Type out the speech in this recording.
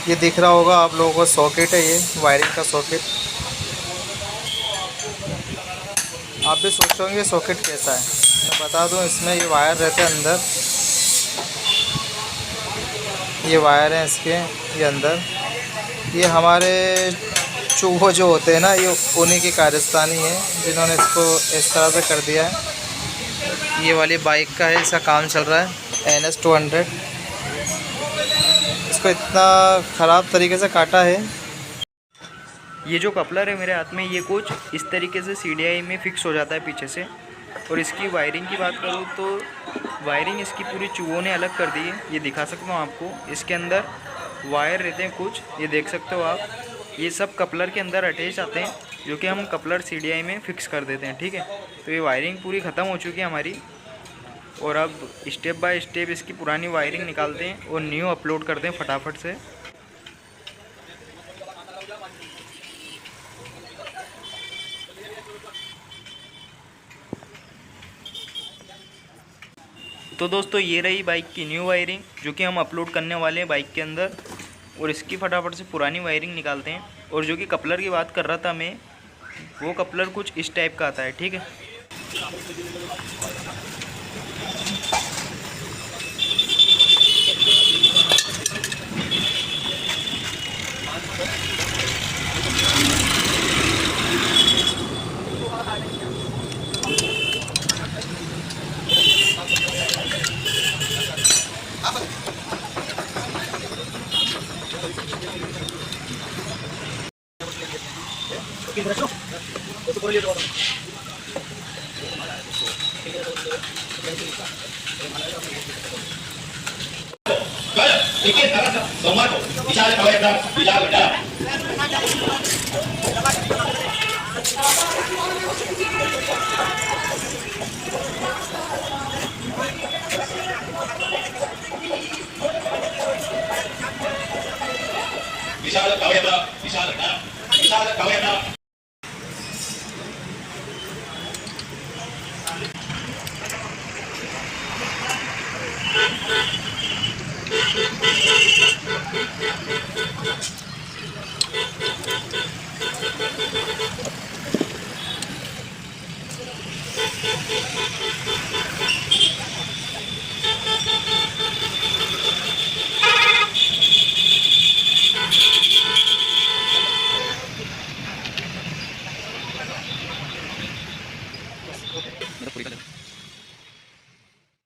ये दिख रहा होगा आप लोगों को, सॉकेट है ये, वायरिंग का सॉकेट। आप भी सोच रहे होंगे सॉकेट कैसा है, मैं बता दूं। इसमें ये वायर रहते हैं अंदर, ये वायर हैं इसके, ये अंदर। ये हमारे चूहों जो होते हैं ना, ये उन्हीं की कारस्तानी है जिन्होंने इसको इस तरह से कर दिया है। ये वाली बाइक का है, इसका काम चल रहा है NS 200। इसको इतना ख़राब तरीके से काटा है। ये जो कपलर है मेरे हाथ में, ये कुछ इस तरीके से CDI में फ़िक्स हो जाता है पीछे से। और इसकी वायरिंग की बात करूँ तो वायरिंग इसकी पूरी चूहों ने अलग कर दी है। ये दिखा सकता हूँ आपको, इसके अंदर वायर रहते हैं कुछ, ये देख सकते हो आप। ये सब कपलर के अंदर अटैच आते हैं, जो कि हम कपलर CDI में फ़िक्स कर देते हैं, ठीक है। तो ये वायरिंग पूरी ख़त्म हो चुकी है हमारी, और अब स्टेप बाय स्टेप इसकी पुरानी वायरिंग निकालते हैं और न्यू अपलोड करते हैं फटाफट से। तो दोस्तों ये रही बाइक की न्यू वायरिंग, जो कि हम अपलोड करने वाले हैं बाइक के अंदर। और इसकी फटाफट से पुरानी वायरिंग निकालते हैं। और जो कि कपलर की बात कर रहा था मैं, वो कपलर कुछ इस टाइप का आता है, ठीक है। विशाल